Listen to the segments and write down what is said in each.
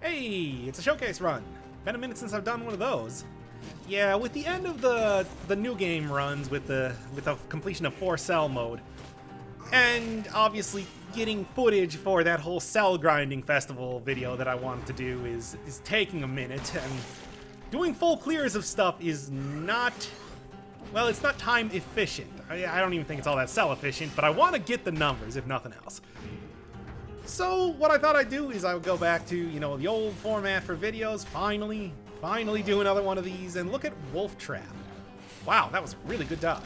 Hey, it's a showcase run. Been a minute since I've done one of those. Yeah, with the end of the new game runs with the completion of 4 cell mode, and obviously getting footage for that whole cell grinding festival video that I wanted to do is taking a minute, and doing full clears of stuff is not, well, it's not time efficient. I don't even think it's all that cell efficient, but I want to get the numbers if nothing else. So what I thought I'd do is I would go back to, you know, the old format for videos, finally do another one of these, and look at Wolf Trap. Wow, that was a really good dodge.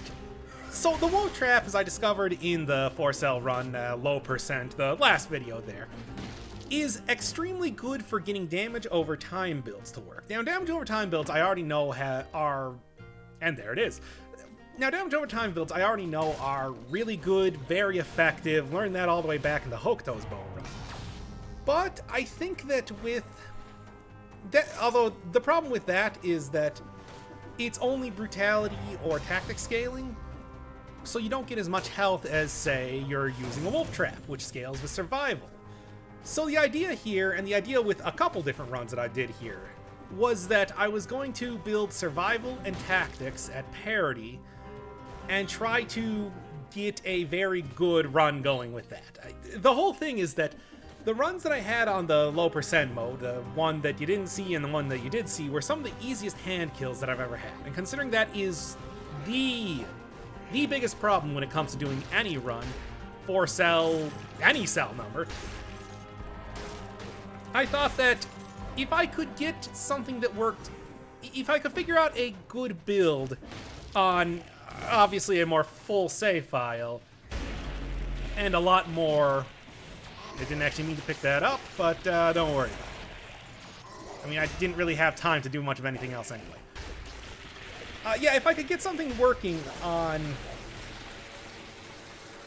So the Wolf Trap, as I discovered in the 4-cell run, low percent, the last video there, is extremely good for getting damage over time builds to work. Now, damage over time builds I already know are, and there it is. Now, damage over time builds I already know are really good, very effective. Learned that all the way back in the Hokuto's Bow run. But I think that with that, although the problem with that is that it's only brutality or tactic scaling, so you don't get as much health as, say, you're using a Wolf Trap, which scales with survival. So the idea here, and the idea with a couple different runs that I did here, was that I was going to build survival and tactics at parity and try to get a very good run going with that. The whole thing is that the runs that I had on the low percent mode, the one that you didn't see and the one that you did see, were some of the easiest hand kills that I've ever had. And considering that is the biggest problem when it comes to doing any run, 4-cell, any cell number, I thought that if I could get something that worked, if I could figure out a good build on obviously a more full save file and a lot more, I didn't actually mean to pick that up, but don't worry. I mean, I didn't really have time to do much of anything else anyway. Yeah, if I could get something working on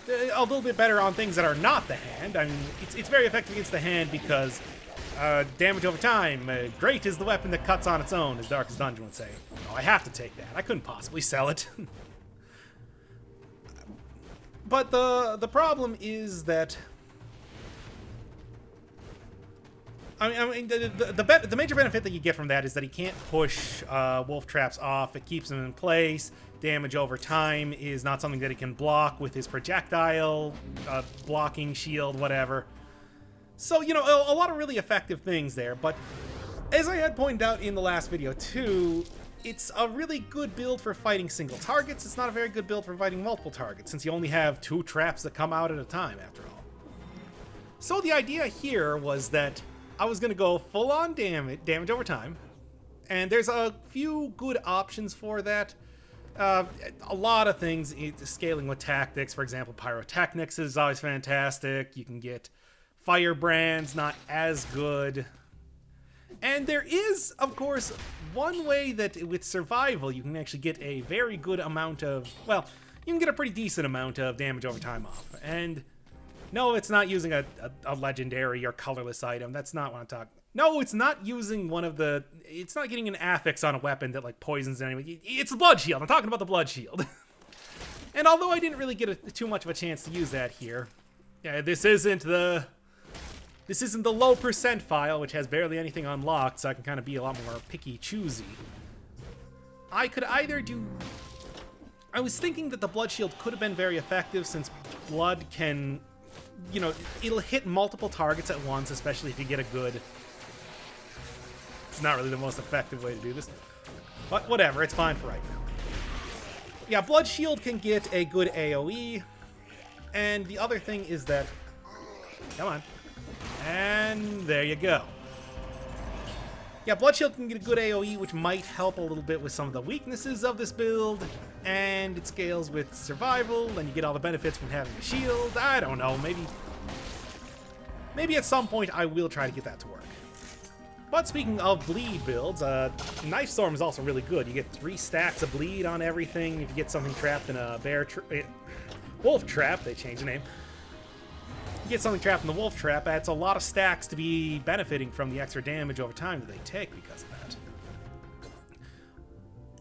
a little bit better on things that are not the hand, I mean, it's very effective against the hand because damage over time, great is the weapon that cuts on its own, as Darkest Dungeon would say. Oh, I have to take that. I couldn't possibly sell it. But the problem is that, I mean, the major benefit that you get from that is that he can't push Wolf Traps off. It keeps him in place. Damage over time is not something that he can block with his projectile, blocking shield, whatever. So, you know, a lot of really effective things there. But as I had pointed out in the last video too, it's a really good build for fighting single targets. It's not a very good build for fighting multiple targets, since you only have 2 traps that come out at a time, after all. So the idea here was that I was going to go full-on damage over time, and there's a few good options for that. A lot of things, scaling with tactics, for example, Pyrotechnics is always fantastic. You can get Firebrands, not as good. And there is, of course, one way that with survival you can actually get a very good amount of, well, you can get a pretty decent amount of damage over time off. And no, it's not using a legendary or colorless item. That's not what I'm talking about. No, it's not using one of the, it's not getting an affix on a weapon that like poisons anybody. It's the Blood Shield. I'm talking about the Blood Shield. And although I didn't really get too much of a chance to use that here, yeah, this isn't the low percent file, which has barely anything unlocked, so I can kind of be a lot more picky choosy. I could either do, I was thinking that the Blood Shield could have been very effective, since blood can, you know, it'll hit multiple targets at once, especially if you get a good, it's not really the most effective way to do this, but whatever, it's fine for right now. Yeah, Blood Shield can get a good AoE, and the other thing is that, come on, and there you go. Yeah, Blood Shield can get a good AoE, which might help a little bit with some of the weaknesses of this build, and it scales with survival, and you get all the benefits from having a shield. I don't know, maybe at some point I will try to get that to work. But speaking of bleed builds, Knife Storm is also really good. You get 3 stacks of bleed on everything. If you get something trapped in a Wolf Trap, they changed the name. You get something trapped in the Wolf Trap, that's a lot of stacks to be benefiting from the extra damage over time that they take because of that.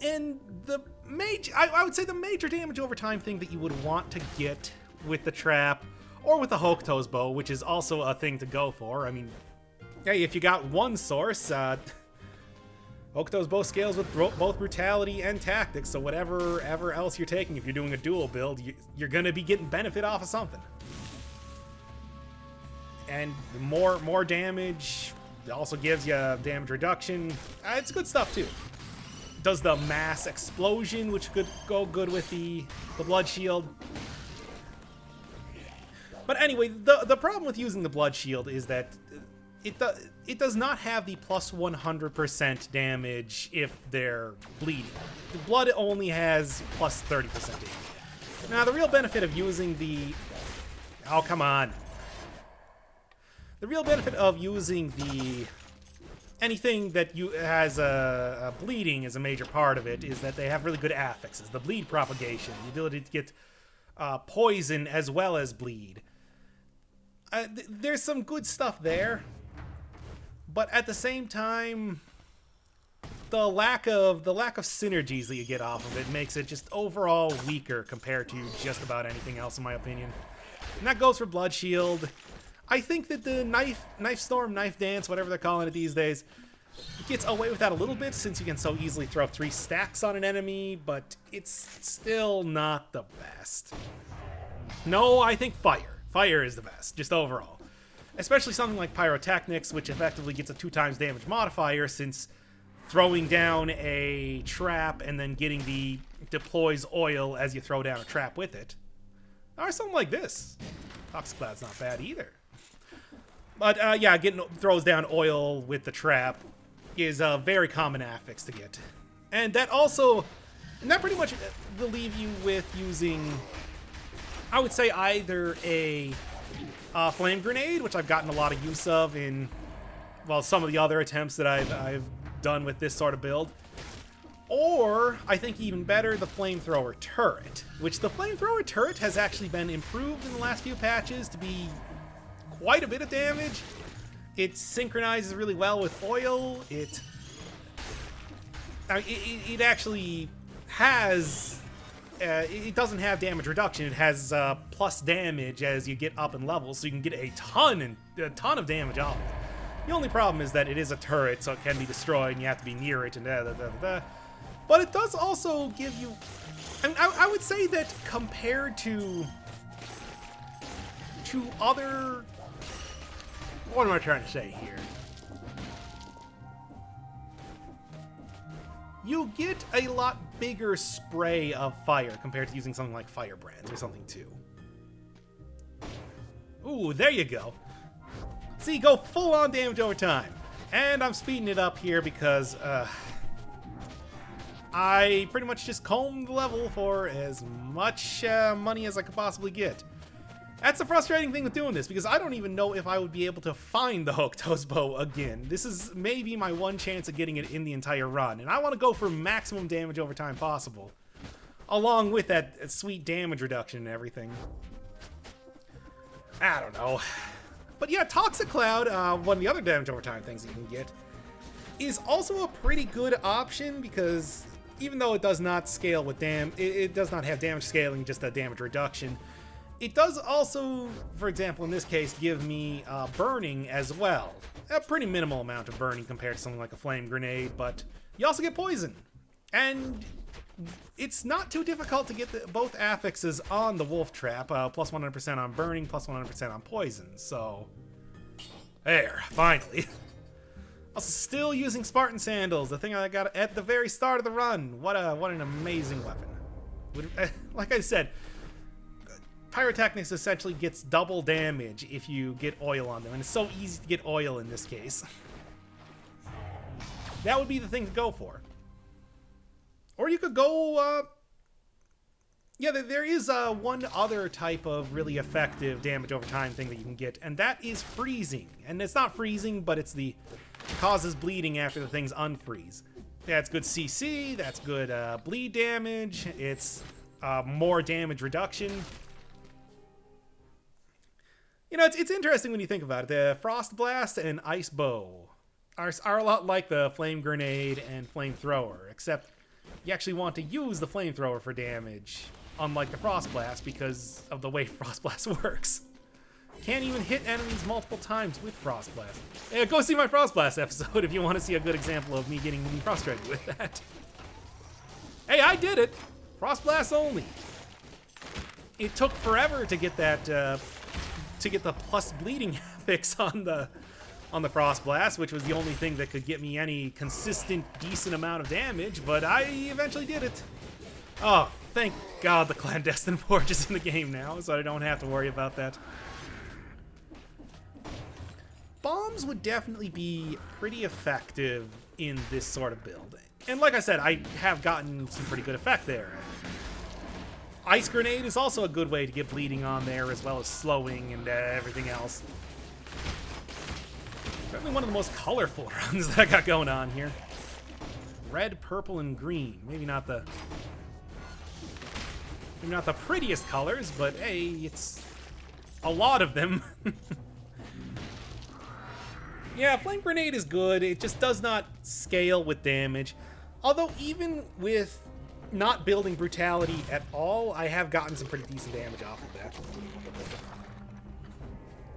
And the I would say the major damage over time thing that you would want to get with the trap, or with the Hokuto's Bow, which is also a thing to go for. I mean, Hey, if you got one source, Okuto's bow scales with both brutality and tactics, so whatever else you're taking, if you're doing a dual build, you're gonna be getting benefit off of something. And more damage, it also gives you damage reduction. It's good stuff too. Does the mass explosion, which could go good with the blood shield. But anyway, the problem with using the blood shield is that it does not have the plus 100% damage if they're bleeding. The blood only has plus 30% damage. Now, the real benefit of using the... Oh, come on. The real benefit of using the... Anything that has a bleeding is a major part of it, is that they have really good affixes. The bleed propagation, the ability to get poison as well as bleed. There's some good stuff there. But at the same time, the lack of synergies that you get off of it makes it just overall weaker compared to just about anything else, in my opinion. And that goes for Blood Shield. I think that the Knife Storm, Knife Dance, whatever they're calling it these days, gets away with that a little bit since you can so easily throw 3 stacks on an enemy, but it's still not the best. No, I think Fire. Fire is the best, just overall. Especially something like Pyrotechnics, which effectively gets a 2x damage modifier, since throwing down a trap and then getting the deploys oil as you throw down a trap with it. Or something like this. Toxic Cloud's not bad either. But yeah, getting throws down oil with the trap is a very common affix to get. And that pretty much will leave you with using, I would say, either a Flame Grenade, which I've gotten a lot of use of in, well, some of the other attempts that I've done with this sort of build. Or, I think even better, the Flamethrower Turret, which the Flamethrower Turret has actually been improved in the last few patches to be quite a bit of damage. It synchronizes really well with oil. It actually has... it doesn't have damage reduction. It has plus damage as you get up in levels, so you can get a ton of damage off it. The only problem is that it is a turret, so it can be destroyed, and you have to be near it, and But it does also give you... I mean, I would say that compared to other... What am I trying to say here? You get a lot bigger spray of fire compared to using something like Firebrands or something too. Ooh, there you go. See, go full on damage over time. And I'm speeding it up here because I pretty much just combed the level for as much money as I could possibly get. That's the frustrating thing with doing this, because I don't even know if I would be able to find the Hokuto's bow again. This is maybe my one chance of getting it in the entire run, and I want to go for maximum damage over time possible, along with that sweet damage reduction and everything. I don't know. But yeah, Toxic Cloud, one of the other damage over time things that you can get, is also a pretty good option, because even though it does not scale with it does not have damage scaling, just a damage reduction. It does also, for example, in this case, give me burning as well. A pretty minimal amount of burning compared to something like a flame grenade, but you also get poison. And it's not too difficult to get both affixes on the wolf trap, plus 100% on burning, plus 100% on poison. So, there, finally. Also, still using Spartan Sandals, the thing I got at the very start of the run. What an amazing weapon. Like I said, Pyrotechnics essentially gets double damage if you get oil on them, and it's so easy to get oil in this case. That would be the thing to go for. Or you could go, yeah, there is one other type of really effective damage over time thing that you can get, and that is freezing. And it's not freezing, but it's the causes bleeding after the things unfreeze. That's good CC, that's good bleed damage, it's more damage reduction. You know, it's interesting when you think about it. The Frost Blast and Ice Bow are a lot like the Flame Grenade and Flamethrower, except you actually want to use the Flamethrower for damage, unlike the Frost Blast, because of the way Frost Blast works. Can't even hit enemies multiple times with Frost Blast. Yeah, go see my Frost Blast episode if you want to see a good example of me getting frustrated with that. Hey, I did it! Frost Blast only. It took forever to get that, to get the plus bleeding fix on the Frost Blast, which was the only thing that could get me any consistent, decent amount of damage, but I eventually did it. Oh, thank God the Clandestine Forge is in the game now, so I don't have to worry about that. Bombs would definitely be pretty effective in this sort of build. And like I said, I have gotten some pretty good effect there. Ice Grenade is also a good way to get bleeding on there, as well as slowing and everything else. Probably one of the most colorful runs that I got going on here. Red, purple, and green. Maybe not the prettiest colors, but hey, it's a lot of them. Yeah, Flame Grenade is good. It just does not scale with damage. Although even with not building Brutality at all, I have gotten some pretty decent damage off of that.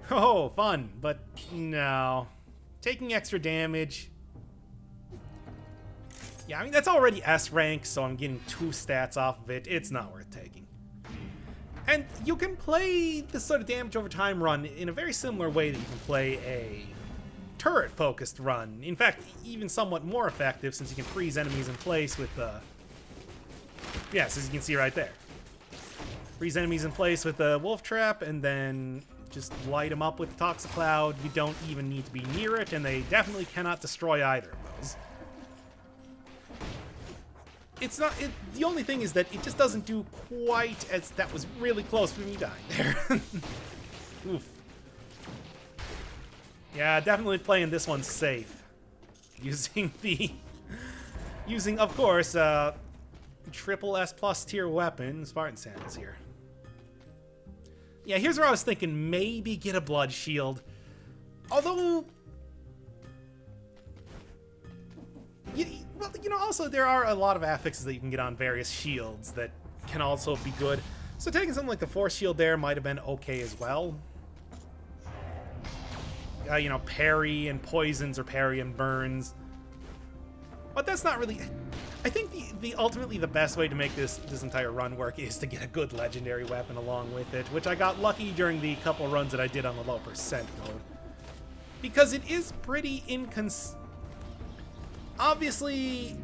Oh, fun, but no. Taking extra damage. Yeah, I mean, that's already S rank, so I'm getting 2 stats off of it. It's not worth taking. And you can play this sort of damage over time run in a very similar way that you can play a turret-focused run. In fact, even somewhat more effective, since you can freeze enemies in place with the... Yes, as you can see right there. Freeze enemies in place with the Wolf Trap, and then just light them up with the Toxic Cloud. You don't even need to be near it, and they definitely cannot destroy either of those. It's not... the only thing is that it just doesn't do quite as... That was really close to me dying there. Oof. Yeah, definitely playing this one safe. Using the... Using, of course, triple S plus tier weapon, Spartan Sandals here. Yeah, here's where I was thinking maybe get a Blood Shield. Although... Well, you know, also there are a lot of affixes that you can get on various shields that can also be good. So taking something like the Force Shield there might have been okay as well. You know, parry and poisons or parry and burns. But that's not really... I think the ultimately the best way to make this entire run work is to get a good legendary weapon along with it, which I got lucky during the couple runs that I did on the low percent mode. Because it is pretty Obviously,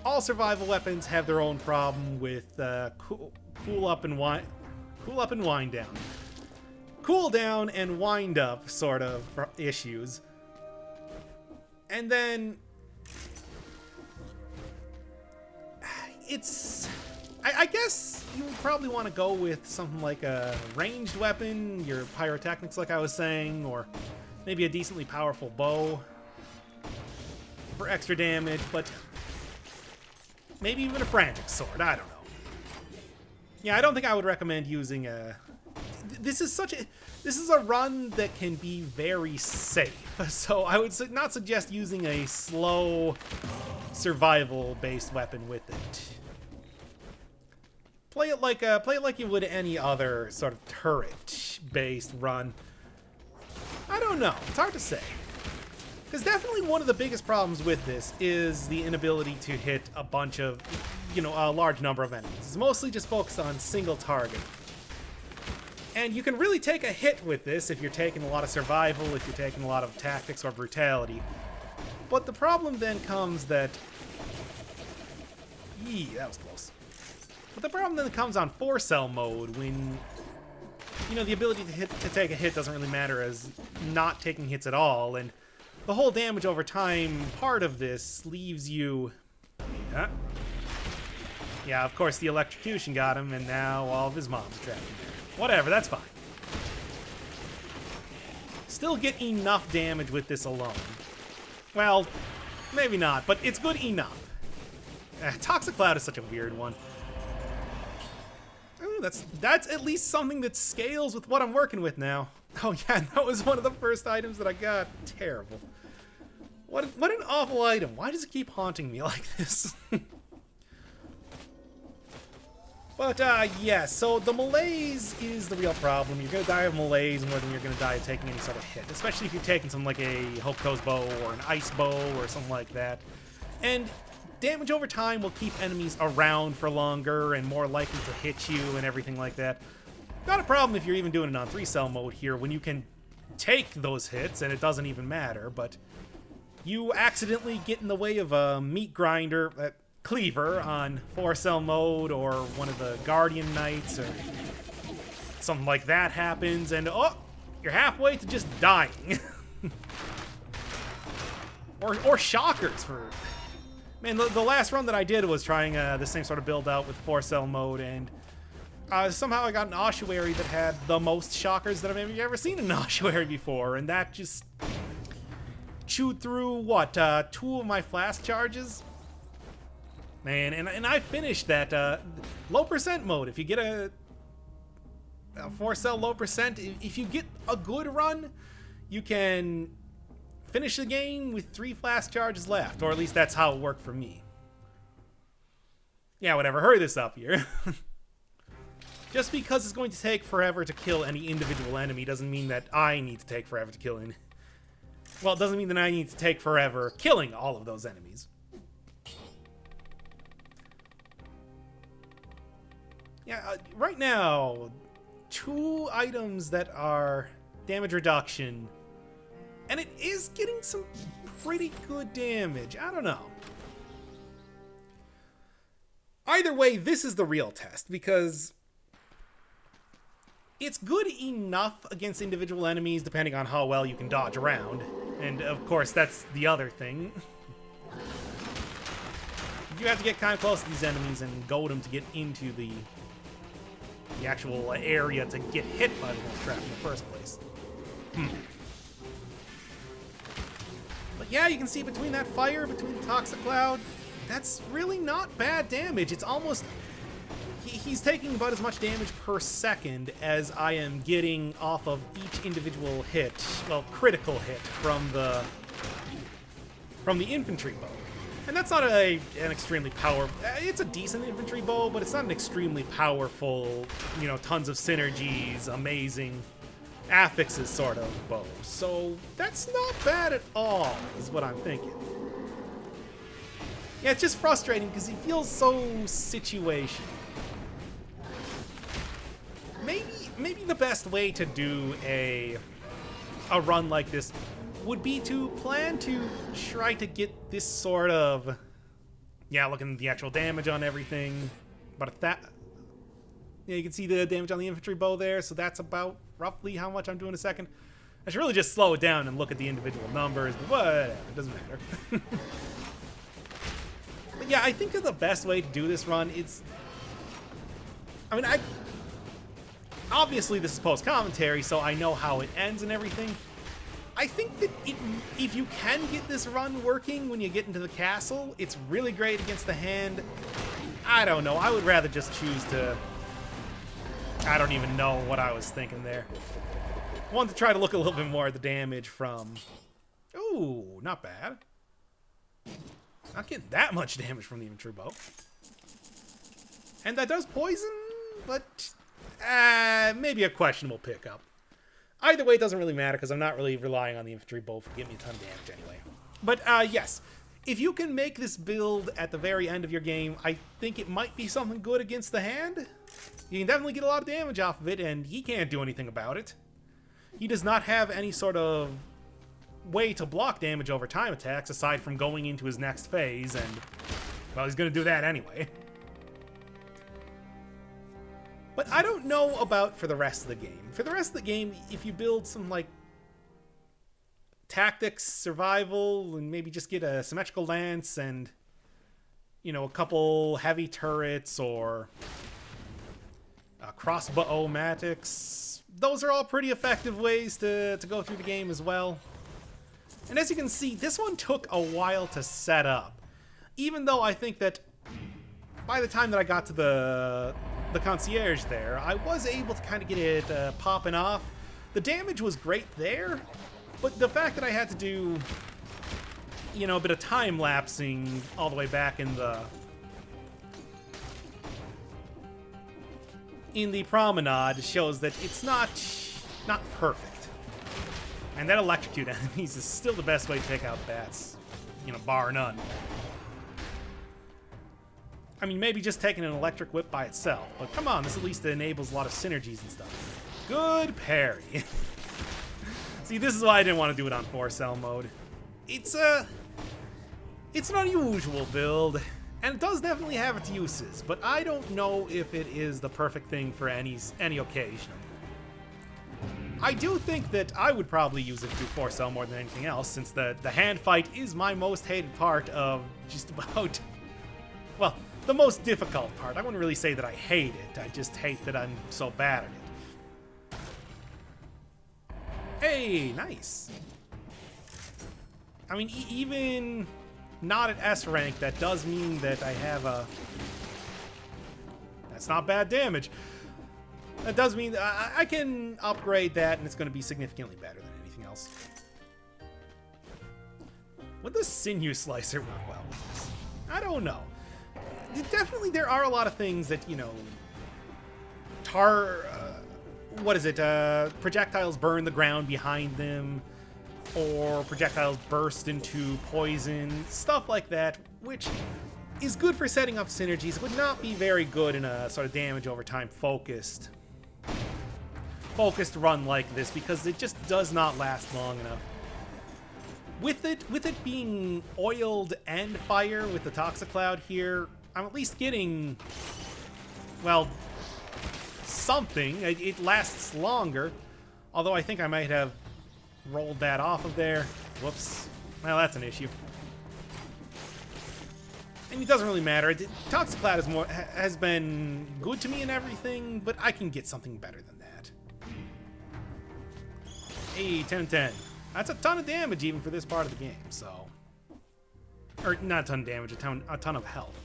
all survival weapons have their own problem with cool up and wind down. Cool down and wind up sort of issues. And then it's... I guess you would probably want to go with something like a ranged weapon, your pyrotechnics like I was saying, or maybe a decently powerful bow for extra damage, but maybe even a frantic sword, I don't know. Yeah, I don't think I would recommend using a... This is a run that can be very safe, so I would not suggest using a slow survival-based weapon with it. Play it like you would any other sort of turret-based run. I don't know. It's hard to say. Because definitely one of the biggest problems with this is the inability to hit a bunch of, you know, a large number of enemies. It's mostly just focused on single target. And you can really take a hit with this if you're taking a lot of survival, if you're taking a lot of tactics or brutality. But the problem then comes that... Yee, that was close. But the problem then comes on 4-cell mode when, you know, the ability to take a hit doesn't really matter as not taking hits at all, and the whole damage over time part of this leaves you... Yeah, of course the electrocution got him, and now all of his mobs are trapped in there. Whatever, that's fine. Still get enough damage with this alone. Well, maybe not, but it's good enough. Toxic Cloud is such a weird one. Ooh, that's at least something that scales with what I'm working with now. Oh yeah, that was one of the first items that I got. Terrible. What an awful item. Why does it keep haunting me like this? But, yeah, so the malaise is the real problem. You're gonna die of malaise more than you're gonna die of taking any sort of hit, especially if you're taking something like a Hokuto's bow or an ice bow or something like that. And damage over time will keep enemies around for longer and more likely to hit you and everything like that. Not a problem if you're even doing it on 3-cell mode here when you can take those hits and it doesn't even matter, but you accidentally get in the way of a meat grinder, cleaver on 4-cell mode or one of the Guardian Knights or something like that happens and oh, you're halfway to just dying. or shockers for... Man, the last run that I did was trying the same sort of build out with 4-cell mode, and somehow I got an ossuary that had the most shockers that I've ever seen in an ossuary before, and that just chewed through, what, 2 of my flask charges? Man, and I finished that low percent mode. If you get a 4-cell low percent, if you get a good run, you can finish the game with 3 flask charges left, or at least that's how it worked for me. Yeah, whatever, hurry this up here. Just because it's going to take forever to kill any individual enemy doesn't mean that I need to take forever to kill any. Well, it doesn't mean that I need to take forever killing all of those enemies. Yeah, right now, 2 items that are damage reduction, and it is getting some pretty good damage. I don't know. Either way, this is the real test, because it's good enough against individual enemies, depending on how well you can dodge around. And, of course, that's the other thing. You have to get kind of close to these enemies and goad them to get into the actual area to get hit by the wolf trap in the first place. But yeah, you can see between that fire, between the Toxic Cloud, that's really not bad damage. It's almost... He's taking about as much damage per second as I am getting off of each individual hit, well, critical hit from the infantry bow. And that's not an extremely powerful... It's a decent infantry bow, but it's not an extremely powerful, you know, tons of synergies, amazing affixes sort of bow. So that's not bad at all, is what I'm thinking. Yeah, it's just frustrating because he feels so situational. Maybe the best way to do a run like this would be to plan to try to get this sort of... Yeah, looking at the actual damage on everything. But that... Yeah, you can see the damage on the infantry bow there, so that's about roughly how much I'm doing a second. I should really just slow it down and look at the individual numbers, but whatever, it doesn't matter. But yeah, I think that the best way to do this run is... I mean, obviously this is post-commentary, so I know how it ends and everything. I think that if you can get this run working when you get into the castle, it's really great against the hand. I don't know. I would rather just choose to... I don't even know what I was thinking there. I wanted to try to look a little bit more at the damage from... Ooh, not bad. Not getting that much damage from the infantry bow. And that does poison, but maybe a questionable pickup. Either way, it doesn't really matter because I'm not really relying on the infantry bow for giving me a ton of damage anyway. But yes, if you can make this build at the very end of your game, I think it might be something good against the hand. You can definitely get a lot of damage off of it, and he can't do anything about it. He does not have any sort of way to block damage over time attacks aside from going into his next phase, and, well, he's going to do that anyway. But I don't know about for the rest of the game. For the rest of the game, if you build some, like, tactics, survival, and maybe just get a symmetrical lance and, you know, a couple heavy turrets or crossbow-matics, those are all pretty effective ways to go through the game as well. And as you can see, this one took a while to set up. Even though I think that by the time that I got to the concierge there, I was able to kind of get it popping off. The damage was great there, but the fact that I had to do, you know, a bit of time-lapsing all the way back in the in the Promenade shows that it's not perfect. And that electrocute enemies is still the best way to take out bats, you know, bar none. I mean, maybe just taking an electric whip by itself, but come on, this at least enables a lot of synergies and stuff. Good parry. See, this is why I didn't want to do it on 4-cell mode. It's an unusual build, and it does definitely have its uses, but I don't know if it is the perfect thing for any occasion. I do think that I would probably use it to do 4-cell more than anything else, since the hand fight is my most hated part of just about, well, the most difficult part. I wouldn't really say that I hate it, I just hate that I'm so bad at it. Hey, nice. I mean, even not at S rank, that does mean that I have a... That's not bad damage. That does mean that I can upgrade that, and it's going to be significantly better than anything else. Would the Sinew Slicer work well with this? I don't know. Definitely, there are a lot of things that, you know... what is it? Projectiles burn the ground behind them, or projectiles burst into poison, stuff like that, which is good for setting up synergies, would not be very good in a sort of damage over time focused run like this, because it just does not last long enough. With it being oiled and fire with the Toxicloud here, I'm at least getting, well, something. It lasts longer, although I think I might have rolled that off of there. Whoops. Well, that's an issue. And it doesn't really matter. Toxicloud has been good to me and everything, but I can get something better than that. Hey, 10-10. That's a ton of damage even for this part of the game, so... Or, not a ton of damage, a ton of health.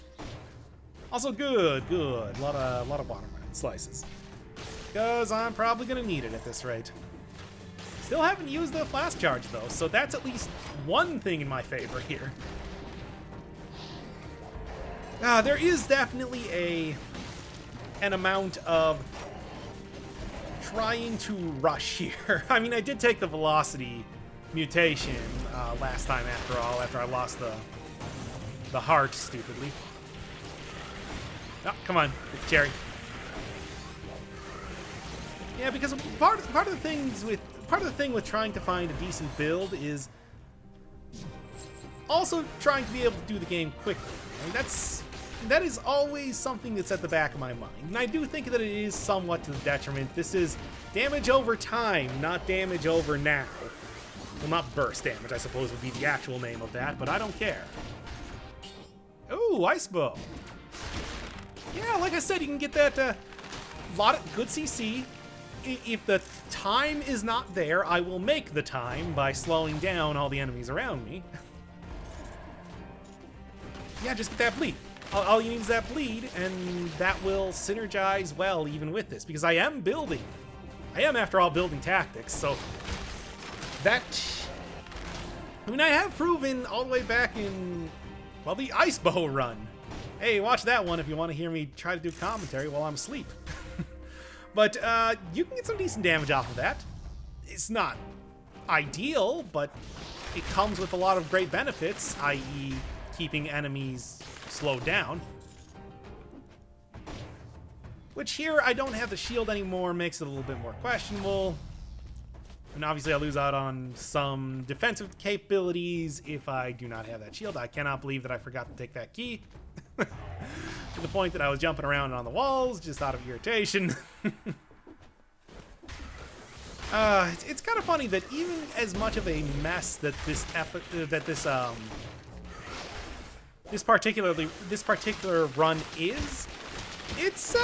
Also good. A lot of bottom right slices. Because I'm probably going to need it at this rate. Still haven't used the flask charge, though, so that's at least one thing in my favor here. There is definitely an amount of trying to rush here. I mean, I did take the velocity mutation last time, after all, after I lost the heart stupidly. Oh, come on, Cherry. Yeah, because part of the thing with trying to find a decent build is also trying to be able to do the game quickly. I mean, that is always something that's at the back of my mind, and I do think that it is somewhat to the detriment. This is damage over time, not damage over now. Well, not burst damage, I suppose would be the actual name of that, but I don't care. Ooh, Ice Bow. Yeah, like I said, you can get that lot of good CC. If the time is not there, I will make the time by slowing down all the enemies around me. Yeah, just get that bleed. All you need is that bleed, and that will synergize well even with this, because I am, after all, building tactics, so that... I mean, I have proven all the way back in, well, the Ice Bow run. Hey, watch that one if you want to hear me try to do commentary while I'm asleep. But you can get some decent damage off of that. It's not ideal, but it comes with a lot of great benefits, i.e. keeping enemies slowed down. Which here, I don't have the shield anymore, makes it a little bit more questionable. And obviously I lose out on some defensive capabilities if I do not have that shield. I cannot believe that I forgot to take that key. To the point that I was jumping around on the walls just out of irritation. It's kind of funny that even as much of a mess that this particular run is, it's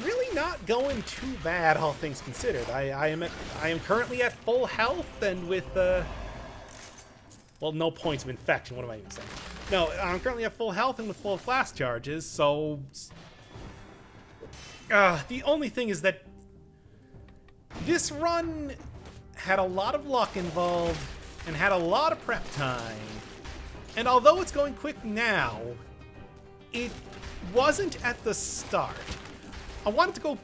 really not going too bad, all things considered. I am currently at full health and with well, no points of infection. What am I even saying? No, I'm currently at full health and with full flask charges, so... the only thing is that this run had a lot of luck involved and had a lot of prep time. And although it's going quick now, it wasn't at the start. I want it to go...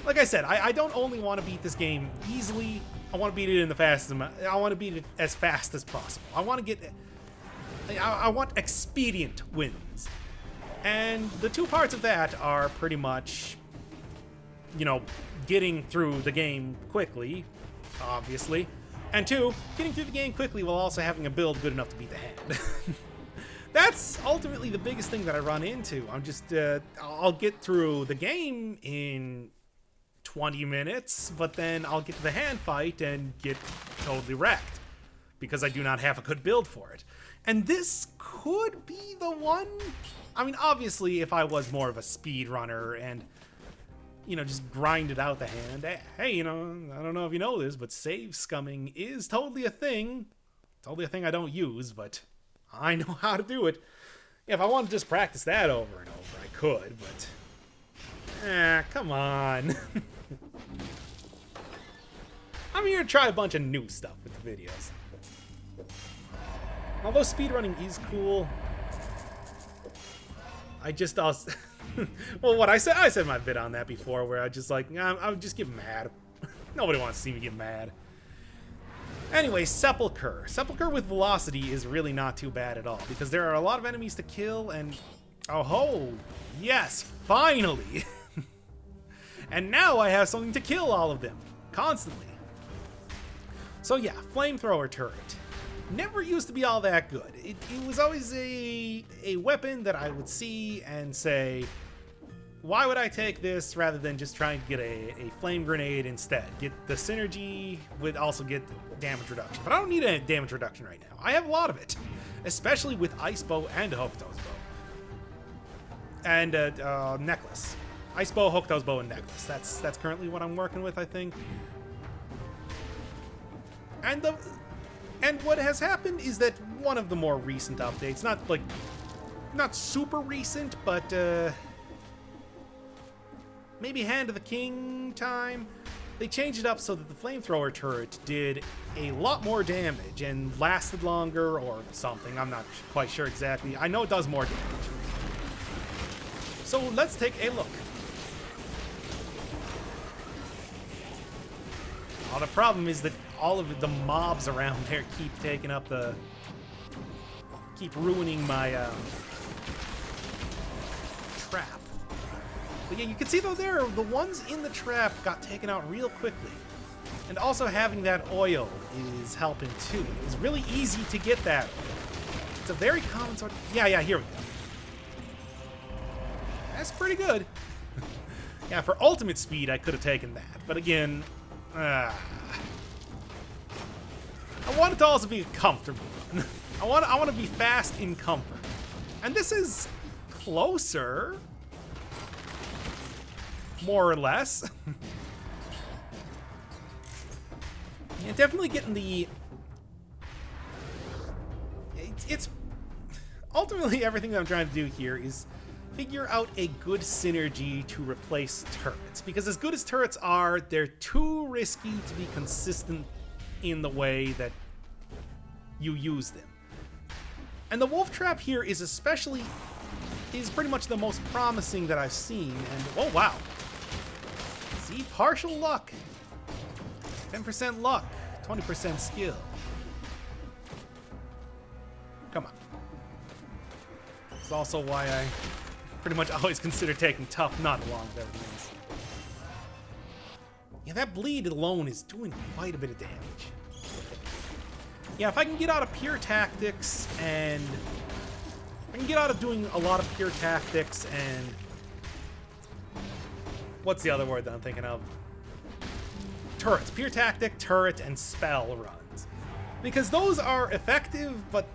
Like I said, I don't only want to beat this game easily. I want to beat it in the fastest amount. I want to beat it as fast as possible. I want to get... I want expedient wins. And the two parts of that are pretty much, you know, getting through the game quickly, obviously. And two, getting through the game quickly while also having a build good enough to beat the hand. That's ultimately the biggest thing that I run into. I'm just, I'll get through the game in 20 minutes, but then I'll get to the hand fight and get totally wrecked because I do not have a good build for it. And this could be the one. I mean, obviously, if I was more of a speedrunner and, you know, just grinded out the hand, hey, you know, I don't know if you know this, but save scumming is totally a thing. Totally a thing I don't use, but I know how to do it. If I want to just practice that over and over, I could, but... come on. I'm here to try a bunch of new stuff with the videos. Although speedrunning is cool, I just also... well, what I said my bit on that before, where I just like, I would just get mad. Nobody wants to see me get mad. Anyway, Sepulcher. Sepulcher with velocity is really not too bad at all, because there are a lot of enemies to kill, and... oh, yes, finally! And now I have something to kill all of them, constantly. So yeah, flamethrower turret. Never used to be all that good. It was always a weapon that I would see and say, why would I take this rather than just trying to get a flame grenade instead? Get the synergy, would also get damage reduction. But I don't need a damage reduction right now. I have a lot of it, especially with Ice Bow and Hokuto's Bow. And necklace. Ice Bow, Hokuto's Bow, and necklace. That's currently what I'm working with, I think. And what has happened is that one of the more recent updates, not super recent, but maybe Hand of the King time, they changed it up so that the flamethrower turret did a lot more damage and lasted longer or something. I'm not quite sure exactly. I know it does more damage. So let's take a look. Oh, the problem is that all of the mobs around there keep taking up the... keep ruining my, trap. But yeah, you can see though there, the ones in the trap got taken out real quickly. And also having that oil is helping too. It's really easy to get that oil. It's a very common sort of... yeah, here we go. That's pretty good. Yeah, for ultimate speed, I could have taken that. But again... I want it to also be comfortable. I want to be fast in comfort. And this is closer. More or less. Yeah, definitely getting the... It's... ultimately, everything that I'm trying to do here is figure out a good synergy to replace turrets. Because as good as turrets are, they're too risky to be consistent in the way that you use them. And the wolf trap here is pretty much the most promising that I've seen. And oh wow. See, partial luck. 10% luck, 20% skill. Come on. It's also why I pretty much always consider taking Tough Nut along with everything else. Yeah, that bleed alone is doing quite a bit of damage. Yeah, if I can get out of pure tactics and... I can get out of doing a lot of pure tactics and... what's the other word that I'm thinking of? Turrets. Pure tactic, turret, and spell runs. Because those are effective, but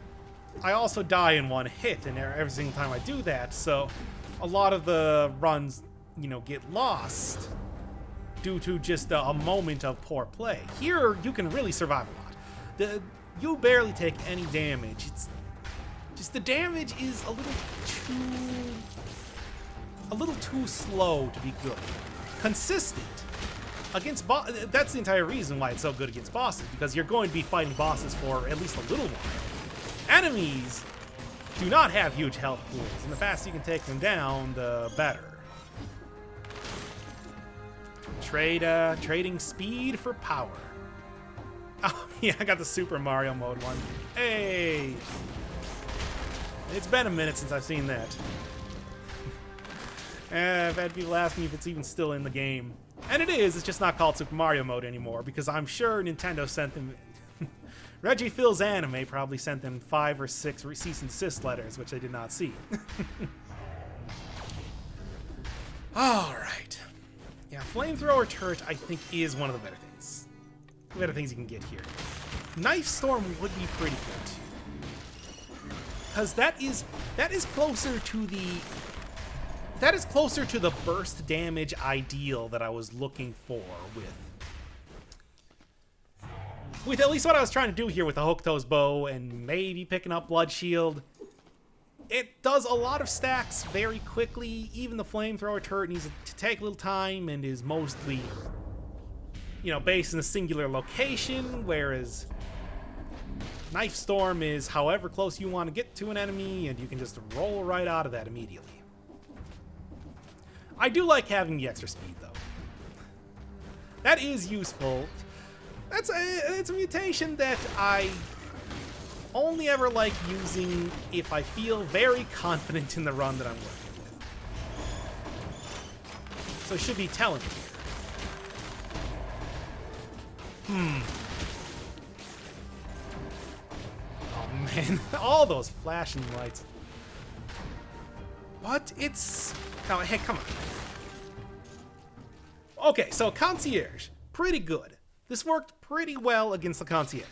I also die in one hit and every single time I do that, so a lot of the runs, you know, get lost due to just a moment of poor play. Here, you can really survive a lot. You barely take any damage. It's just the damage is a little too slow to be good. Consistent against that's the entire reason why it's so good against bosses, because you're going to be fighting bosses for at least a little while. Enemies do not have huge health pools, and the faster you can take them down, the better. Trading speed for power. Oh, yeah, I got the Super Mario mode one. Hey! It's been a minute since I've seen that. I've had people ask me if it's even still in the game. And it is, it's just not called Super Mario mode anymore, because I'm sure Nintendo sent them... Reggie Phil's Anime probably sent them 5 or 6 cease and desist letters, which I did not see. Alright. Yeah, Flamethrower Turret, I think, is one of the better things. Better things you can get here. Knife Storm would be pretty good. Because that is closer to the... That is closer to the burst damage ideal that I was looking for with at least what I was trying to do here with the Hokuto's bow and maybe picking up Blood Shield. It does a lot of stacks very quickly. Even the Flamethrower Turret needs to take a little time and is mostly, you know, based in a singular location, whereas Knife Storm is however close you want to get to an enemy, and you can just roll right out of that immediately. I do like having the extra speed, though. That is useful. It's a mutation that I only ever like using if I feel very confident in the run that I'm working with. So it should be telling me. Oh man, all those flashing lights. What? It's... Oh, hey, come on. Okay, so Concierge. Pretty good. This worked pretty well against the Concierge.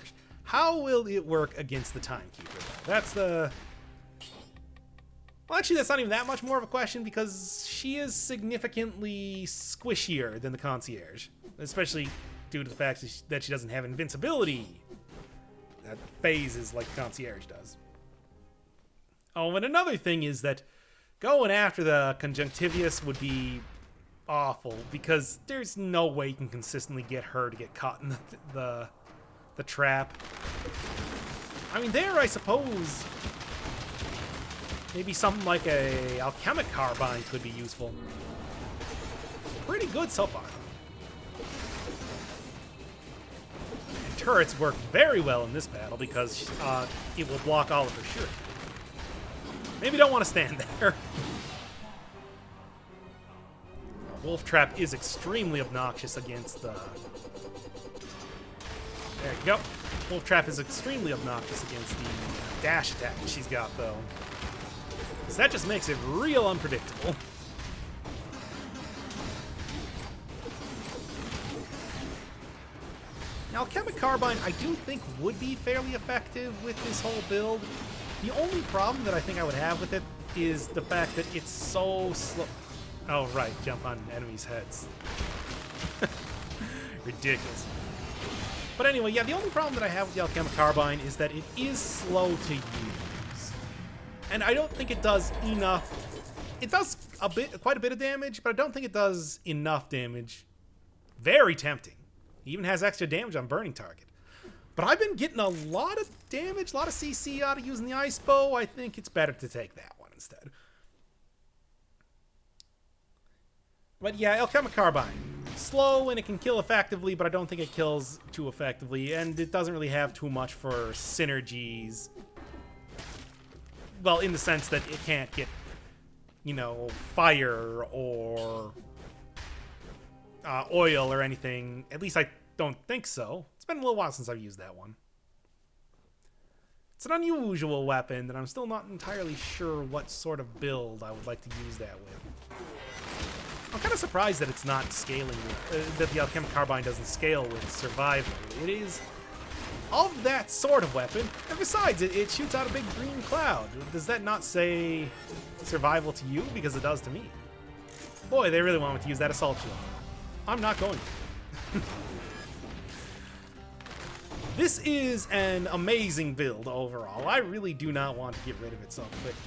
How will it work against the Timekeeper, though? That's the... Well, actually, that's not even that much more of a question, because she is significantly squishier than the Concierge. Especially due to the fact that she doesn't have invincibility. That phases like the Concierge does. Oh, and another thing is that going after the Conjunctivius would be awful, because there's no way you can consistently get her to get caught in the trap. I mean, there, I suppose, maybe something like a Alchemic Carbine could be useful. Pretty good so far. And turrets work very well in this battle because it will block all of her shit. Maybe don't want to stand there. Wolf Trap is extremely obnoxious against the... There you go. Wolf Trap is extremely obnoxious against the dash attack that she's got, though. So that just makes it real unpredictable. Now, Alchemic Carbine, I do think would be fairly effective with this whole build. The only problem that I think I would have with it is the fact that it's so slow. Oh, right, jump on enemies' heads. Ridiculous. But anyway, yeah, the only problem that I have with the Alchemic Carbine is that it is slow to use. And I don't think it does enough. It does quite a bit of damage, but I don't think it does enough damage. Very tempting. It even has extra damage on Burning Target. But I've been getting a lot of damage, a lot of CC out of using the Ice Bow. I think it's better to take that one instead. But yeah, Alchemic Carbine. Slow and it can kill effectively, but I don't think it kills too effectively. And it doesn't really have too much for synergies. Well, in the sense that it can't get, you know, fire or oil or anything. At least I don't think so. It's been a little while since I've used that one. It's an unusual weapon that I'm still not entirely sure what sort of build I would like to use that with. I'm kind of surprised that it's not scaling with, that the Alchemic Carbine doesn't scale with survival. It is of that sort of weapon, and besides, it shoots out a big green cloud. Does that not say survival to you? Because it does to me. Boy, they really want me to use that Assault Shield. I'm not going to. This is an amazing build overall. I really do not want to get rid of it so quickly.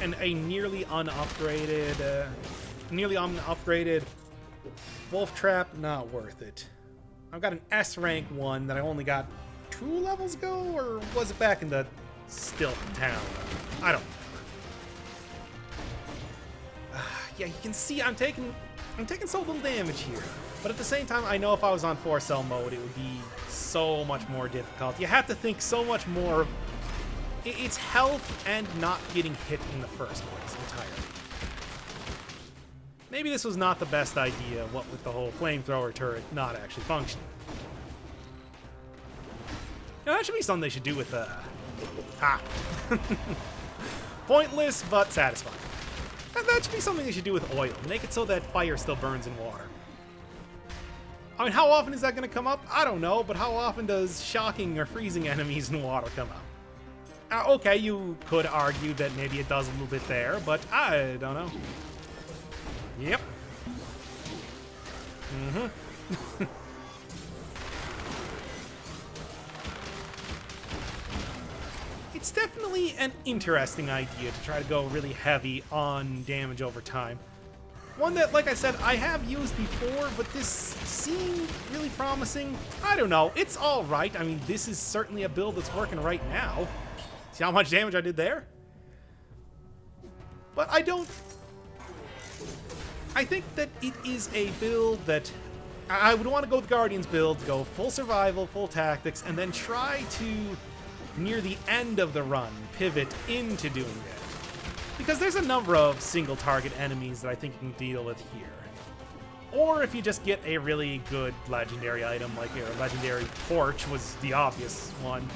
And a nearly unupgraded Wolf Trap, not worth it. I've got an S rank one that I only got 2 levels ago, or was it back in the Stilt Town? I don't remember. Yeah, you can see I'm taking I'm taking so little damage here. But at the same time, I know if I was on 4-cell mode, it would be so much more difficult. You have to think so much more. It's health and not getting hit in the first place entirely. Maybe this was not the best idea, what with the whole flamethrower turret not actually functioning. You know, that should be something they should do with the... Pointless, but satisfying. That should be something they should do with oil. Make it so that fire still burns in water. I mean, how often is that going to come up? I don't know, but how often does shocking or freezing enemies in water come up? Okay, you could argue that maybe it does a little bit there, but I don't know. Yep. It's definitely an interesting idea to try to go really heavy on damage over time. One that, like I said, I have used before, but this seemed really promising. I don't know. It's all right. I mean, this is certainly a build that's working right now. See how much damage I did there? But I think that it is a build that I would want to go with Guardian's build, go full survival, full tactics, and then try to, near the end of the run, pivot into doing that. Because there's a number of single target enemies that I think you can deal with here. Or if you just get a really good legendary item, like your legendary torch was the obvious one.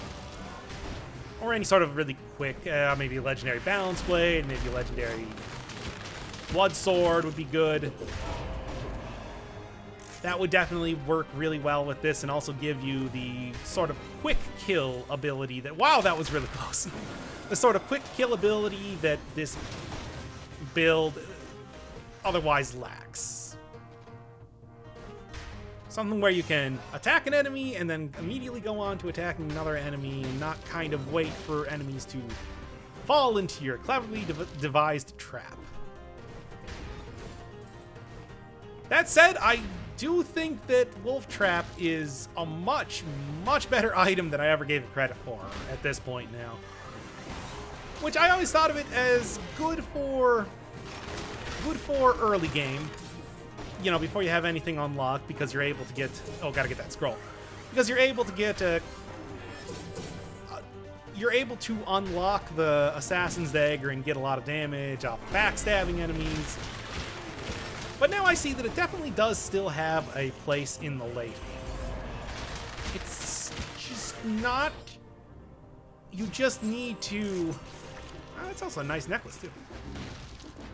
Or any sort of really quick, maybe a legendary balance blade, maybe a legendary blood sword would be good. That would definitely work really well with this and also give you the sort of quick kill ability that, wow, that was really close. The sort of quick kill ability that this build otherwise lacks. Something where you can attack an enemy and then immediately go on to attacking another enemy and not kind of wait for enemies to fall into your cleverly devised trap. That said, I do think that Wolf Trap is a much, much better item than I ever gave it credit for at this point now. Which I always thought of it as good for early game. You know, before you have anything unlocked, because you're able to get... Oh, gotta get that scroll. Because you're able to get... you're able to unlock the Assassin's Dagger and get a lot of damage off backstabbing enemies. But now I see that it definitely does still have a place in the late game. It's just not... You just need to... Oh, that's also a nice necklace, too.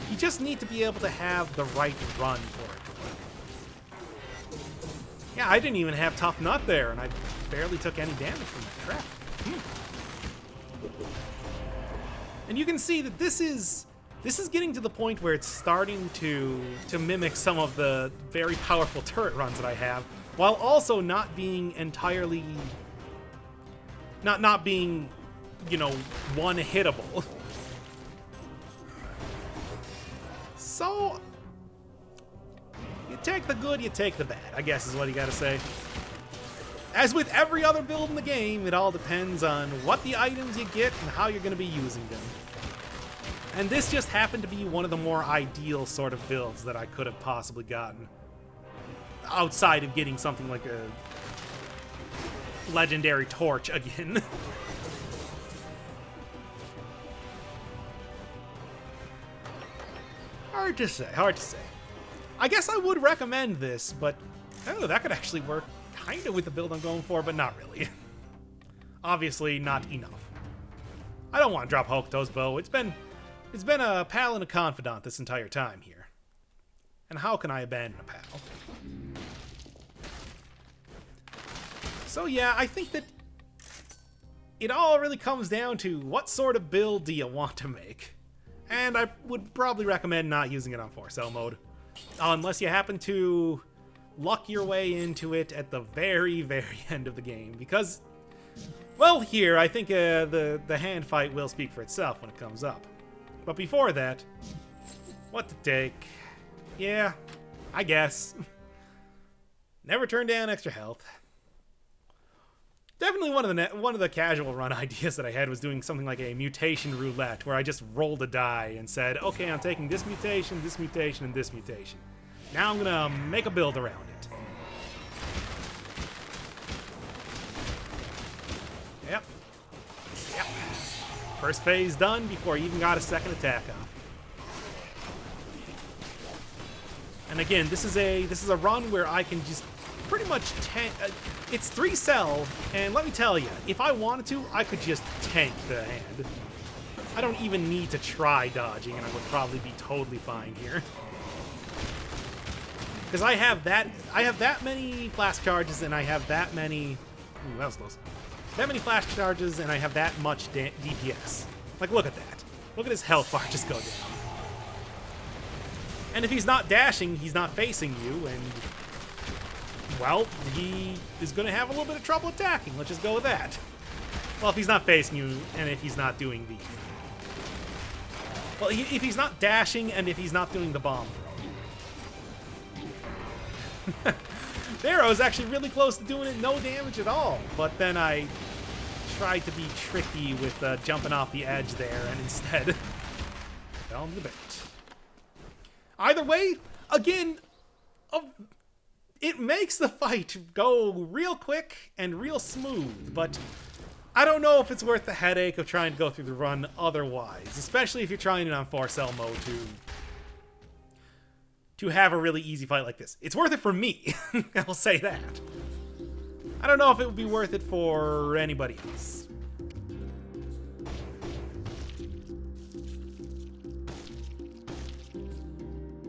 You just need to be able to have the right run for it to work. Yeah, I didn't even have Tough Nut there, and I barely took any damage from that trap. And you can see that this is getting to the point where it's starting to mimic some of the very powerful turret runs that I have, while also not being entirely... Not being, you know, one-hittable. So, you take the good, you take the bad, I guess is what you gotta say. As with every other build in the game, it all depends on what the items you get and how you're gonna be using them. And this just happened to be one of the more ideal sort of builds that I could have possibly gotten. Outside of getting something like a legendary torch again. Hard to say, hard to say. I guess I would recommend this, but oh, that could actually work kind of with the build I'm going for, but not really. Obviously, not enough. I don't want to drop Hokuto's bow. It's been a pal and a confidant this entire time here. And how can I abandon a pal? So yeah, I think that it all really comes down to what sort of build do you want to make. And I would probably recommend not using it on 4-cell mode. Unless you happen to luck your way into it at the very, very end of the game. Because, well, here, I think the hand fight will speak for itself when it comes up. But before that, what to take? Yeah, I guess. Never turn down extra health. Definitely one of the casual run ideas that I had was doing something like a mutation roulette, where I just rolled a die and said, okay, I'm taking this mutation, and this mutation. Now I'm gonna make a build around it. Yep. Yep. First phase done before he even got a second attack off. And again, this is a run where I can just pretty much tank. It's 3 cell, and let me tell you, if I wanted to, I could just tank the hand. I don't even need to try dodging, and I would probably be totally fine here. Because I have that many flash charges, and I have that many. Ooh, that was close. That many flash charges, and I have that much DPS. Like, look at that. Look at his health bar just go down. And if he's not dashing, he's not facing you, and well, he is going to have a little bit of trouble attacking. Let's just go with that. Well, if he's not facing you, and if he's not doing the... Well, if he's not dashing, and if he's not doing the bomb throw. There, I was actually really close to doing it no damage at all. But then I tried to be tricky with jumping off the edge there, and instead fell into the bait. Either way, again, it makes the fight go real quick and real smooth, but I don't know if it's worth the headache of trying to go through the run otherwise, especially if you're trying it on 4-cell mode to have a really easy fight like this. It's worth it for me, I'll say that. I don't know if it would be worth it for anybody else.